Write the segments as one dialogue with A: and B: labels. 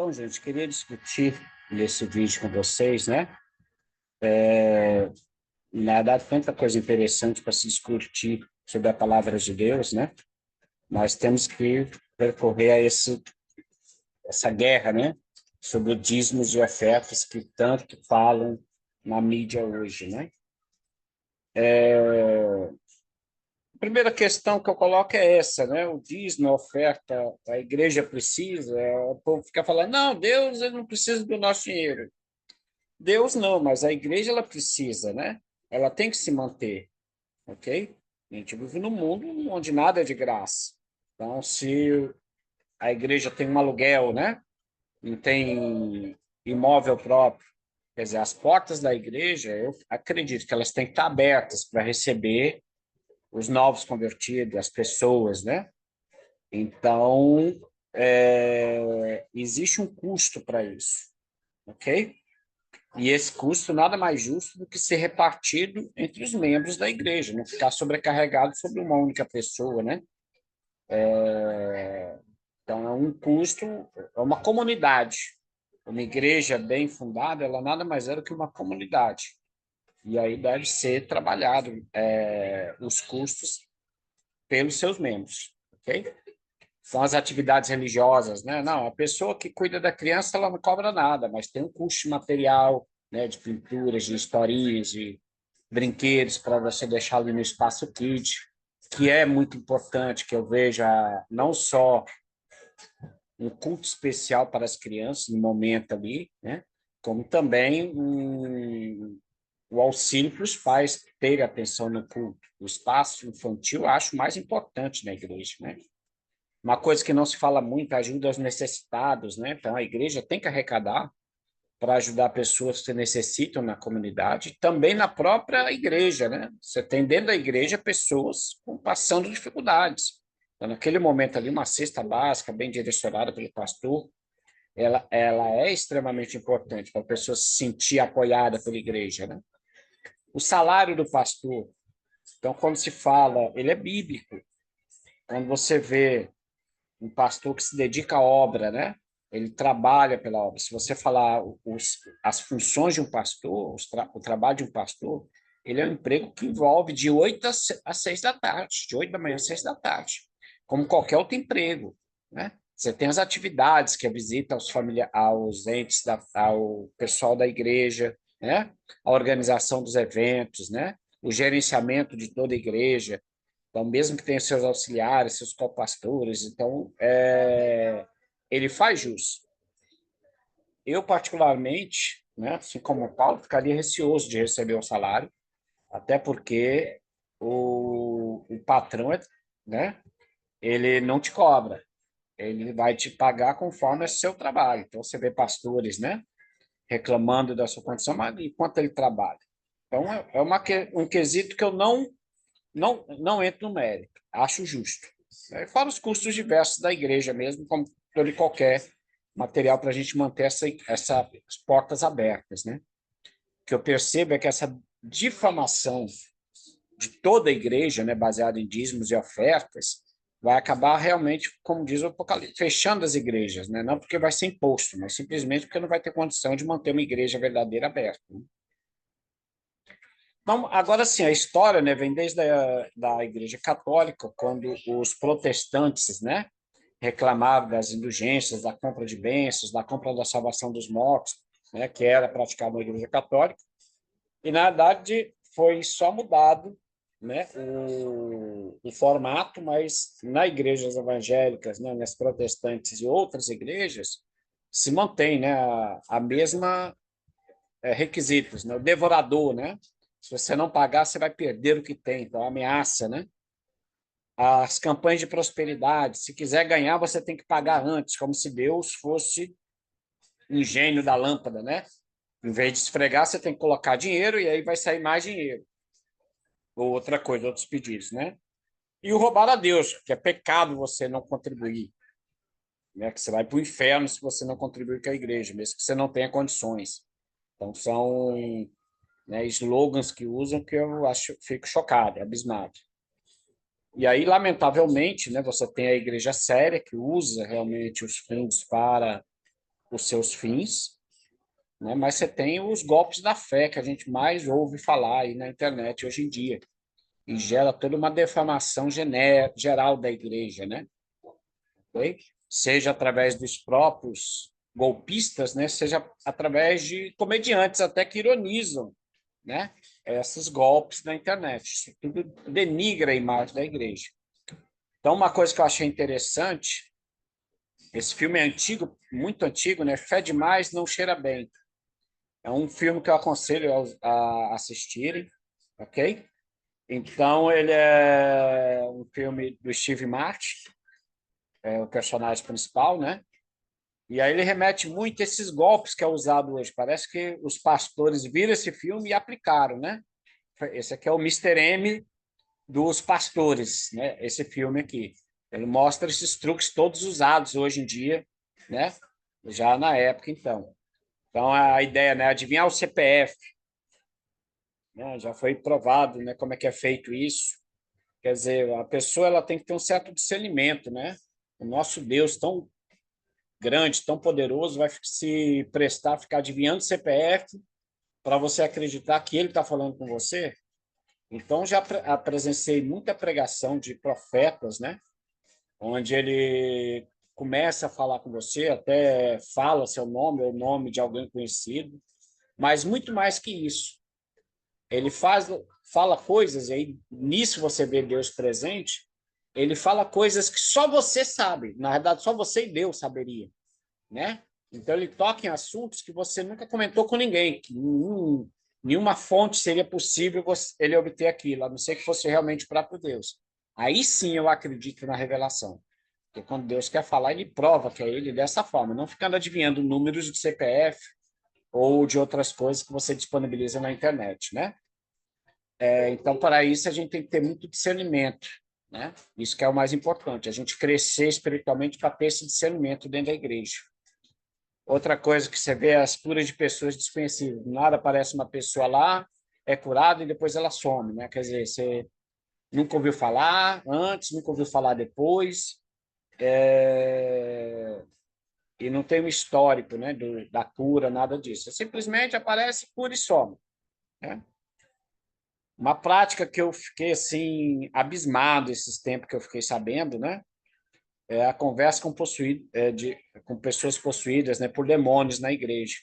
A: Bom, gente, queria discutir nesse vídeo com vocês, né? Na verdade, tanta coisa interessante para se discutir sobre a palavra de Deus, né? Nós temos que percorrer essa guerra, né? Sobre dízimos e ofertas que tanto falam na mídia hoje, né? A primeira questão que eu coloco é essa, né? O dízimo, a oferta, a igreja precisa, o povo fica falando, não, Deus ele não precisa do nosso dinheiro. Deus não, mas a igreja ela precisa, né? Ela tem que se manter, ok? A gente vive num mundo onde nada é de graça. Então, se a igreja tem um aluguel, né? Não tem imóvel próprio, quer dizer, as portas da igreja, eu acredito que elas têm que estar abertas para receber os novos convertidos, as pessoas, né? Então, existe um custo para isso, ok? E esse custo nada mais justo do que ser repartido entre os membros da igreja, não ficar sobrecarregado sobre uma única pessoa, né? Então, é um custo, é uma comunidade. Uma igreja bem fundada, ela nada mais é do que uma comunidade. E aí deve ser trabalhado os custos pelos seus membros, ok? São as atividades religiosas, né? Não, a pessoa que cuida da criança, ela não cobra nada, mas tem um custo de material, né? De pinturas, de historinhas, de brinquedos para você deixar ali no espaço kids, que é muito importante que eu veja não só um culto especial para as crianças no momento ali, né? Como também o auxílio para os pais terem atenção no culto. O espaço infantil eu acho mais importante na igreja, né? Uma coisa que não se fala muito, ajuda aos necessitados, né? Então a igreja tem que arrecadar para ajudar pessoas que necessitam na comunidade, também na própria igreja, né? Você tem dentro da igreja pessoas passando dificuldades. Então, naquele momento ali, uma cesta básica, bem direcionada pelo pastor, ela é extremamente importante para a pessoa se sentir apoiada pela igreja, né? O salário do pastor, então, quando se fala, ele é bíblico. Quando você vê um pastor que se dedica à obra, né? Ele trabalha pela obra. Se você falar as funções de um pastor, o trabalho de um pastor, ele é um emprego que envolve de 8 às 6 da tarde, de 8 da manhã às 6 da tarde, como qualquer outro emprego, né? Você tem as atividades, que é a visita aos entes, ao pessoal da igreja, né? A organização dos eventos, né? O gerenciamento de toda a igreja, então, mesmo que tenha seus auxiliares, seus copastores, então, ele faz jus. Eu, particularmente, né, assim como o Paulo, ficaria receoso de receber um salário, até porque o patrão, né, ele não te cobra, ele vai te pagar conforme é seu trabalho. Então, você vê pastores, né, reclamando da sua condição, mas enquanto ele trabalha. Então, um quesito que eu não entro no mérito, acho justo. Fora os custos diversos da igreja mesmo, como todo qualquer material para a gente manter essas portas abertas, né? O que eu percebo é que essa difamação de toda a igreja, né, baseada em dízimos e ofertas, vai acabar realmente, como diz o Apocalipse, fechando as igrejas, né? Não porque vai ser imposto, mas simplesmente porque não vai ter condição de manter uma igreja verdadeira aberta, né? Então, agora sim, a história, né, vem desde da Igreja Católica, quando os protestantes, né, reclamavam das indulgências, da compra de bênçãos, da compra da salvação dos mortos, né, que era praticado na Igreja Católica, e na verdade foi só mudado, né, o formato, mas nas igrejas evangélicas, né, nas protestantes e outras igrejas se mantém, né, a mesma requisitos, né, o devorador, né? Se você não pagar, você vai perder o que tem. Então, ameaça, né? As campanhas de prosperidade. Se quiser ganhar, você tem que pagar antes, como se Deus fosse um gênio da lâmpada, né? Em vez de esfregar, você tem que colocar dinheiro e aí vai sair mais dinheiro. Ou outra coisa, outros pedidos, né? E o roubar a Deus, que é pecado você não contribuir, né? Que você vai para o inferno se você não contribuir com a igreja, mesmo que você não tenha condições. Então, são, né, slogans que usam que eu acho, fico chocado, abismado. E aí, lamentavelmente, né, você tem a igreja séria que usa realmente os fundos para os seus fins, né? Mas você tem os golpes da fé que a gente mais ouve falar aí na internet hoje em dia, e gera toda uma defamação geral da igreja, né? Okay? Seja através dos próprios golpistas, né? Seja através de comediantes até que ironizam, né? Esses golpes na internet. Isso tudo denigra a imagem da igreja. Então, uma coisa que eu achei interessante, esse filme é antigo, muito antigo, né? Fé demais, não cheira bem. É um filme que eu aconselho a assistirem, ok? Então, ele é um filme do Steve Martin, é o personagem principal, né? E aí ele remete muito a esses golpes que é usado hoje. Parece que os pastores viram esse filme e aplicaram, né? Esse aqui é o Mister M dos pastores, né? Esse filme aqui. Ele mostra esses truques todos usados hoje em dia, né? Já na época, então. Então, a ideia, né? Adivinhar o CPF, né? Já foi provado, né? Como é que é feito isso. Quer dizer, a pessoa ela tem que ter um certo discernimento, né? O nosso Deus tão grande, tão poderoso, vai se prestar a ficar adivinhando CPF para você acreditar que ele está falando com você? Então, já presenciei muita pregação de profetas, né? Onde ele começa a falar com você, até fala seu nome ou o nome de alguém conhecido, mas muito mais que isso. Ele fala coisas, e aí nisso você vê Deus presente, ele fala coisas que só você sabe, na verdade, só você e Deus saberia, né? Então, ele toca em assuntos que você nunca comentou com ninguém, que nenhuma fonte seria possível ele obter aquilo, a não ser que fosse realmente o próprio Deus. Aí sim eu acredito na revelação. Porque quando Deus quer falar, ele prova que é ele dessa forma, não ficando adivinhando números de CPF ou de outras coisas que você disponibiliza na internet, né? Então, para isso, a gente tem que ter muito discernimento, né? Isso que é o mais importante, a gente crescer espiritualmente para ter esse discernimento dentro da igreja. Outra coisa que você vê é as curas de pessoas desconhecidas. Do nada aparece uma pessoa lá, é curada e depois ela some, né? Quer dizer, você nunca ouviu falar antes, nunca ouviu falar depois, e não tem um histórico, né, da cura, nada disso. Você simplesmente aparece, cura e some, né? Uma prática que eu fiquei assim abismado esses tempos que eu fiquei sabendo, né? É a conversa com pessoas possuídas, né, por demônios na igreja.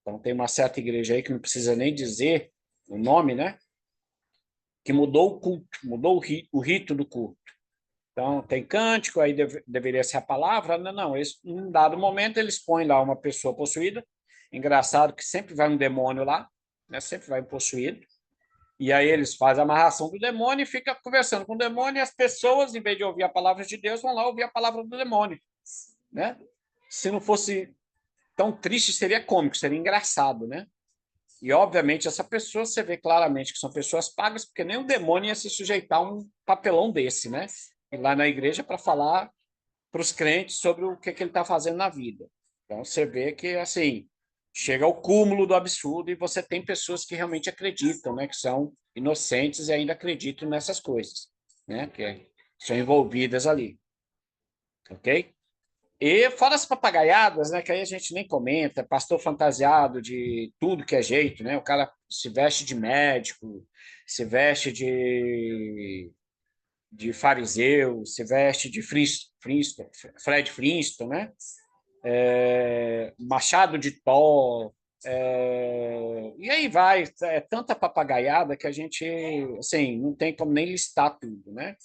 A: Então, tem uma certa igreja aí que não precisa nem dizer o nome, né? Que mudou o culto, mudou o rito do culto. Então, tem cântico, aí deveria ser a palavra. Não, não. Em um dado momento, eles põem lá uma pessoa possuída. Engraçado que sempre vai um demônio lá, né? Sempre vai um possuído. E aí eles fazem a amarração do demônio e ficam conversando com o demônio, e as pessoas, em vez de ouvir a palavra de Deus, vão lá ouvir a palavra do demônio, né? Se não fosse tão triste, seria cômico, seria engraçado, né? E, obviamente, essa pessoa, você vê claramente que são pessoas pagas, porque nem o demônio ia se sujeitar a um papelão desse, né? Ir lá na igreja para falar para os crentes sobre o que ele está fazendo na vida. Então, você vê que, assim, chega ao cúmulo do absurdo e você tem pessoas que realmente acreditam, né? Que são inocentes e ainda acreditam nessas coisas, né? Que são envolvidas ali, ok? E fora as papagaiadas, né, que aí a gente nem comenta, pastor fantasiado de tudo que é jeito, né? O cara se veste de médico, se veste de fariseu, se veste de Fred Flintstone, né? Machado de Thor, e aí vai, é tanta papagaiada que a gente, assim, não tem como nem listar tudo, né?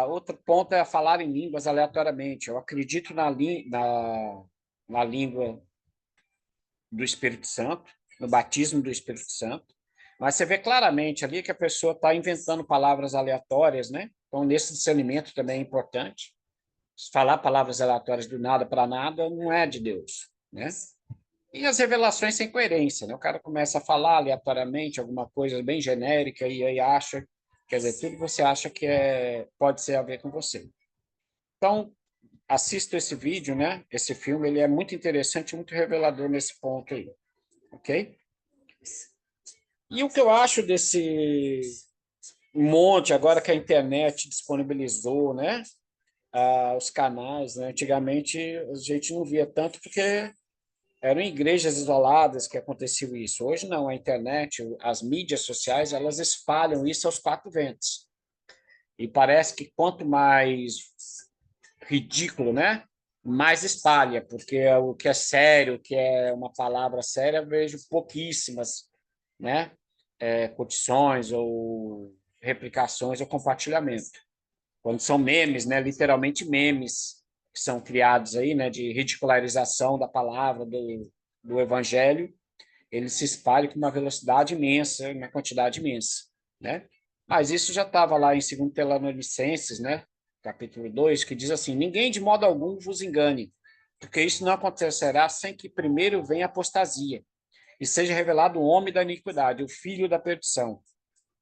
A: Outro ponto é falar em línguas aleatoriamente. Eu acredito na língua do Espírito Santo, no batismo do Espírito Santo, mas você vê claramente ali que a pessoa está inventando palavras aleatórias, né? Então, nesse discernimento também é importante. Falar palavras aleatórias do nada para nada não é de Deus, né? E as revelações sem coerência, né? O cara começa a falar aleatoriamente alguma coisa bem genérica e aí acha, quer dizer, tudo que você acha que pode ser a ver com você. Então, assista esse vídeo, né? Esse filme, ele é muito interessante, muito revelador nesse ponto aí, ok? E o que eu acho desse monte agora que a internet disponibilizou, né? os canais, né? Antigamente a gente não via tanto porque eram igrejas isoladas que acontecia isso. Hoje não, a internet, as mídias sociais, elas espalham isso aos quatro ventos. E parece que quanto mais ridículo, né? Mais espalha, porque o que é sério, o que é uma palavra séria, eu vejo pouquíssimas, né? Curtições ou replicações ou compartilhamento. Quando são memes, né? Literalmente memes que são criados aí, né? De ridicularização da palavra do evangelho, ele se espalha com uma velocidade imensa, uma quantidade imensa, né? Mas isso já estava lá em 2 Tessalonicenses, né? Capítulo 2, que diz assim: ninguém de modo algum vos engane, porque isso não acontecerá sem que primeiro venha a apostasia e seja revelado o homem da iniquidade, o filho da perdição,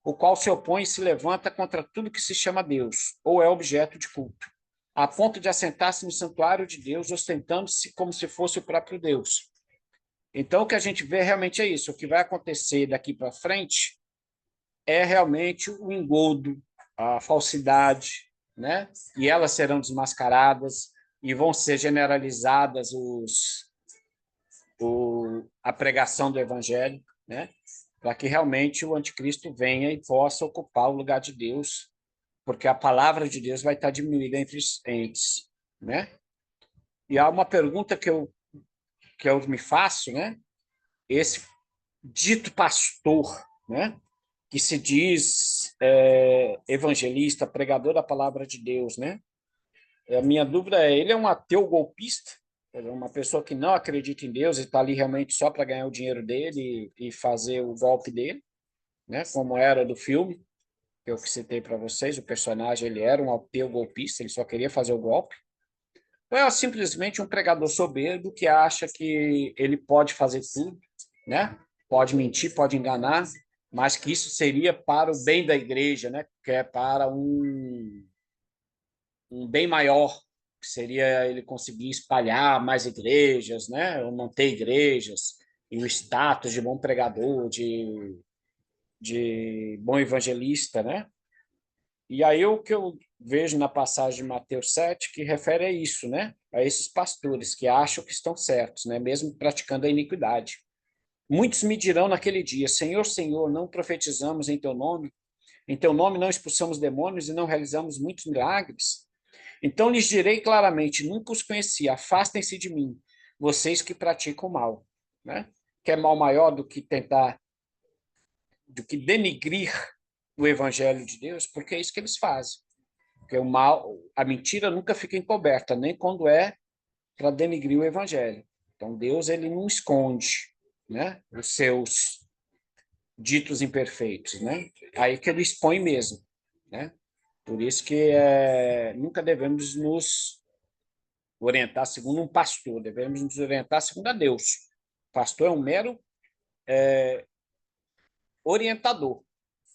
A: o qual se opõe e se levanta contra tudo que se chama Deus ou é objeto de culto, a ponto de assentar-se no santuário de Deus, ostentando-se como se fosse o próprio Deus. Então, o que a gente vê realmente é isso. O que vai acontecer daqui para frente é realmente o engodo, a falsidade, né? E elas serão desmascaradas e vão ser generalizadas a pregação do evangelho, né? Para que realmente o anticristo venha e possa ocupar o lugar de Deus, porque a palavra de Deus vai estar diminuída entre os entes, né? E há uma pergunta que eu me faço, né? Esse dito pastor, né? Que se diz evangelista, pregador da palavra de Deus, né? A minha dúvida é, ele é um ateu golpista? É uma pessoa que não acredita em Deus e está ali realmente só para ganhar o dinheiro dele e fazer o golpe dele, né? Como era do filme que eu citei para vocês, o personagem ele era um ateu golpista, ele só queria fazer o golpe. Ou é simplesmente um pregador soberbo que acha que ele pode fazer tudo, né? Pode mentir, pode enganar, mas que isso seria para o bem da igreja, né? Que é para um bem maior, que seria ele conseguir espalhar mais igrejas, né? Ou manter igrejas e o status de bom pregador, de bom evangelista, né? E aí o que eu vejo na passagem de Mateus 7 que refere a isso, né? A esses pastores que acham que estão certos, né? Mesmo praticando a iniquidade. Muitos me dirão naquele dia: Senhor, Senhor, não profetizamos em teu nome? Em teu nome não expulsamos demônios e não realizamos muitos milagres? Então lhes direi claramente: nunca os conheci, afastem-se de mim, vocês que praticam o mal, né? Quer mal maior do que denigrir o evangelho de Deus? Porque é isso que eles fazem. Porque o mal, a mentira nunca fica encoberta, nem quando é para denigrir o evangelho. Então Deus ele não esconde, né, os seus ditos imperfeitos, né? Aí que ele expõe mesmo, né? Por isso que nunca devemos nos orientar segundo um pastor, devemos nos orientar segundo a Deus. O pastor é um mero orientador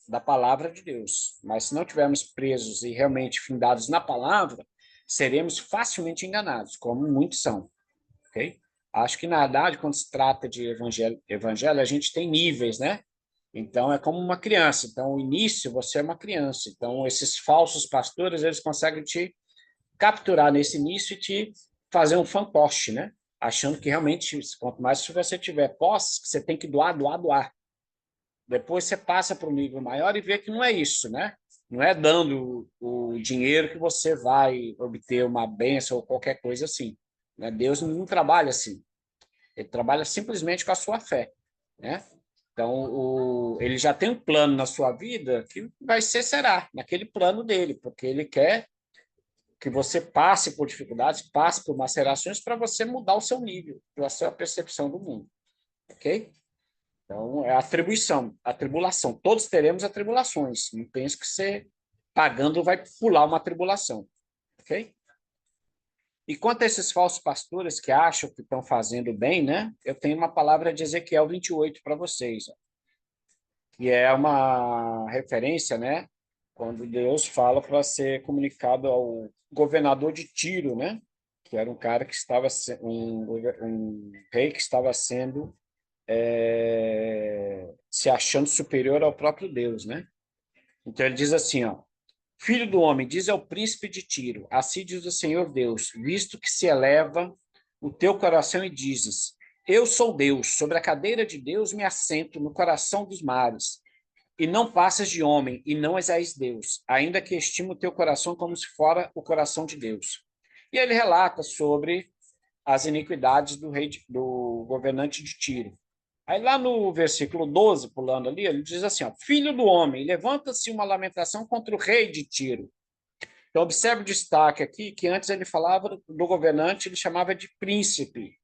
A: da palavra de Deus, mas se não tivermos presos e realmente findados na palavra, seremos facilmente enganados, como muitos são, ok? Acho que, na verdade, quando se trata de evangelho, a gente tem níveis, né? Então, é como uma criança. Então, o início, você é uma criança. Então, esses falsos pastores, eles conseguem te capturar nesse início e te fazer um fantoche, né? Achando que realmente, quanto mais se você tiver posse, você tem que doar, doar, doar. Depois você passa para um nível maior e vê que não é isso, né? Não é dando o dinheiro que você vai obter uma bênção ou qualquer coisa assim. Né? Deus não trabalha assim. Ele trabalha simplesmente com a sua fé, né? Então, ele já tem um plano na sua vida que vai ser, será, naquele plano dele, porque ele quer que você passe por dificuldades, passe por macerações para você mudar o seu nível, a sua percepção do mundo, ok? Então, é a atribuição, a tribulação. Todos teremos atribulações. Não pense que você, pagando, vai pular uma tribulação, ok? E quanto a esses falsos pastores que acham que estão fazendo bem, né? Eu tenho uma palavra de Ezequiel 28 para vocês, ó, que é uma referência, né? Quando Deus fala para ser comunicado ao governador de Tiro, né? Que era um cara que estava um rei que estava sendo se achando superior ao próprio Deus, né? Então ele diz assim, ó: Filho do homem, diz ao príncipe de Tiro, assim diz o Senhor Deus, visto que se eleva o teu coração e dizes, eu sou Deus, sobre a cadeira de Deus me assento no coração dos mares, e não passas de homem, e não és Deus, ainda que estimo o teu coração como se fora o coração de Deus. E ele relata sobre as iniquidades do governante de Tiro. Aí lá no versículo 12, pulando ali, ele diz assim, ó, filho do homem, levanta-se uma lamentação contra o rei de Tiro. Então, observe o destaque aqui, que antes ele falava do governante, ele chamava de príncipe.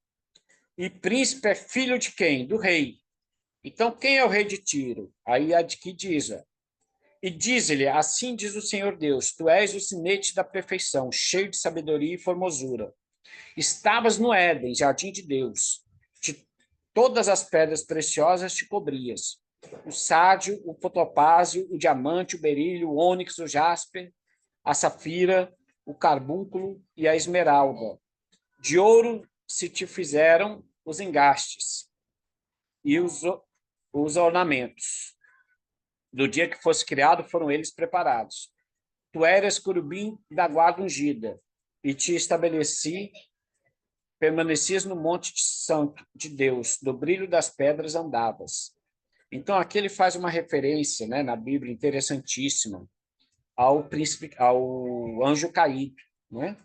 A: E príncipe é filho de quem? Do rei. Então, quem é o rei de Tiro? Aí aqui diz, ó, e diz-lhe, assim diz o Senhor Deus, tu és o sinete da perfeição, cheio de sabedoria e formosura. Estavas no Éden, jardim de Deus. Todas as pedras preciosas te cobrias. O sárdio, o topázio, o diamante, o berílio, o ônix, o jaspe, a safira, o carbúnculo e a esmeralda. De ouro se te fizeram os engastes e os ornamentos. Do dia que fosse criado, foram eles preparados. Tu eras querubim da guarda ungida, e te estabeleci, permanecias no monte santo de Deus, do brilho das pedras andavas. Então, aqui ele faz uma referência, né, na Bíblia, interessantíssima, ao príncipe, ao anjo caído, né?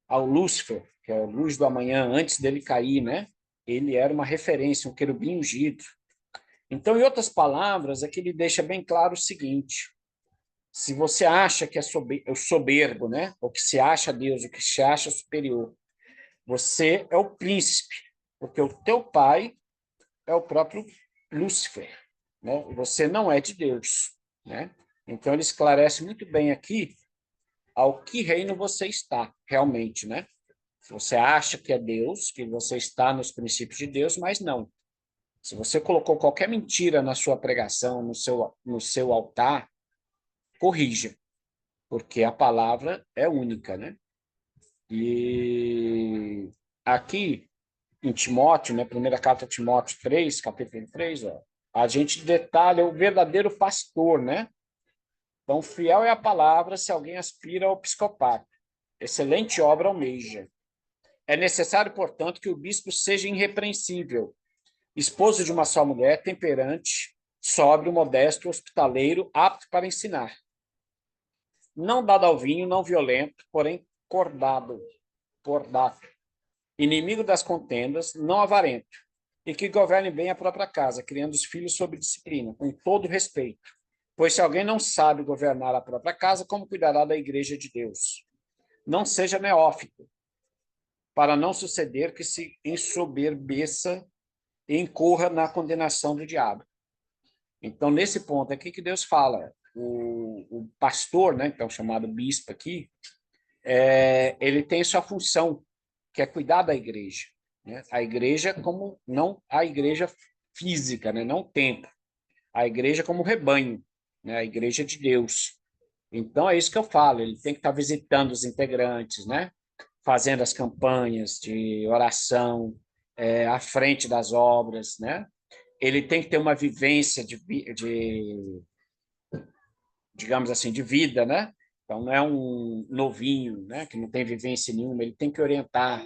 A: Ao Lúcifer, que é a luz do amanhã, antes dele cair, né? Ele era uma referência, um querubim ungido. Então, em outras palavras, aqui ele deixa bem claro o seguinte: se você acha que é soberbo, né? Ou que se acha Deus, ou que se acha superior, você é o príncipe, porque o teu pai é o próprio Lúcifer, né? Você não é de Deus, né? Então ele esclarece muito bem aqui ao que reino você está realmente, né? Se você acha que é Deus, que você está nos princípios de Deus, mas não. Se você colocou qualquer mentira na sua pregação, no seu altar, corrija, porque a palavra é única, né? E aqui em Timóteo, né, primeira carta a Timóteo 3, capítulo 3, ó, a gente detalha o verdadeiro pastor, né? Então, fiel é a palavra se alguém aspira ao episcopado. Excelente obra almeja. É necessário, portanto, que o bispo seja irrepreensível, esposo de uma só mulher, temperante, sóbrio, modesto, hospitaleiro, apto para ensinar. Não dado ao vinho, não violento, porém cordato, inimigo das contendas, não avarento, e que governe bem a própria casa, criando os filhos sob disciplina, com todo respeito. Pois se alguém não sabe governar a própria casa, como cuidará da igreja de Deus? Não seja neófito, para não suceder que se ensoberbeça e incorra na condenação do diabo. Então, nesse ponto aqui que Deus fala, o pastor, né, então chamado bispo aqui, ele tem sua função, que é cuidar da igreja, né? A igreja como não a igreja física, né, não o templo, a igreja como rebanho, né, a igreja de Deus. Então é isso que eu falo, ele tem que estar visitando os integrantes, né, fazendo as campanhas de oração, à frente das obras, né? Ele tem que ter uma vivência digamos assim, de vida, né? Então, não é um novinho, né, que não tem vivência nenhuma, ele tem que orientar,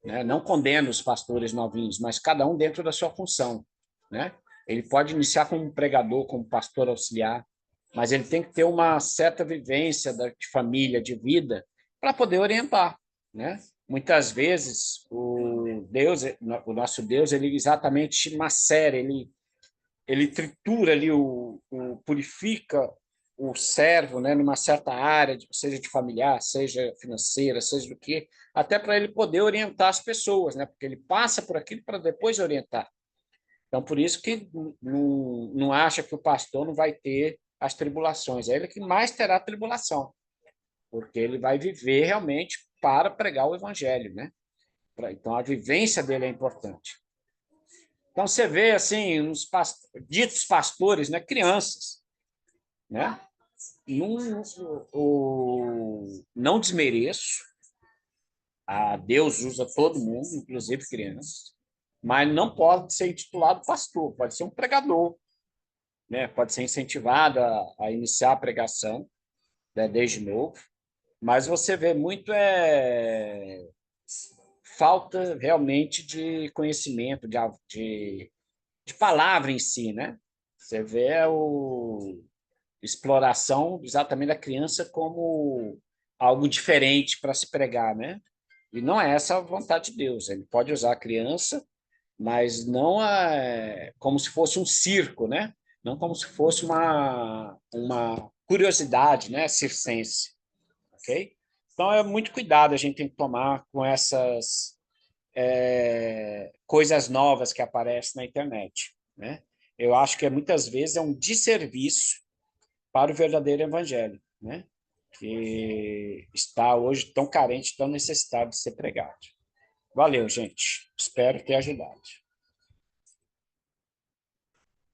A: né? Não condeno os pastores novinhos, mas cada um dentro da sua função, né? Ele pode iniciar como pregador, como pastor auxiliar, mas ele tem que ter uma certa vivência de família, de vida, para poder orientar, né? Muitas vezes o nosso Deus, ele exatamente macera, ele tritura ali purifica o servo, né, numa certa área, seja de familiar, seja financeira, seja do que, até para ele poder orientar as pessoas, né, porque ele passa por aquilo para depois orientar. Então, por isso que não acha que o pastor não vai ter as tribulações, é ele que mais terá tribulação, porque ele vai viver realmente para pregar o evangelho, né? Então, a vivência dele é importante. Então, você vê, assim, ditos pastores, né, crianças, né? Não desmereço, a Deus usa todo mundo, inclusive crianças, mas não pode ser intitulado pastor, pode ser um pregador, né? Pode ser incentivado a iniciar a pregação, né, desde novo, mas você vê muito falta realmente de conhecimento, de palavra em si, né? Você vê o exploração exatamente da criança como algo diferente para se pregar, né? E não é essa a vontade de Deus. Ele pode usar a criança, mas não como se fosse um circo, né? Não como se fosse uma curiosidade, né? Circense, ok? Então é muito cuidado a gente tem que tomar com essas coisas novas que aparecem na internet, né? Eu acho que muitas vezes é um desserviço para o verdadeiro evangelho, né? Que está hoje tão carente, tão necessitado de ser pregado. Valeu, gente. Espero ter ajudado.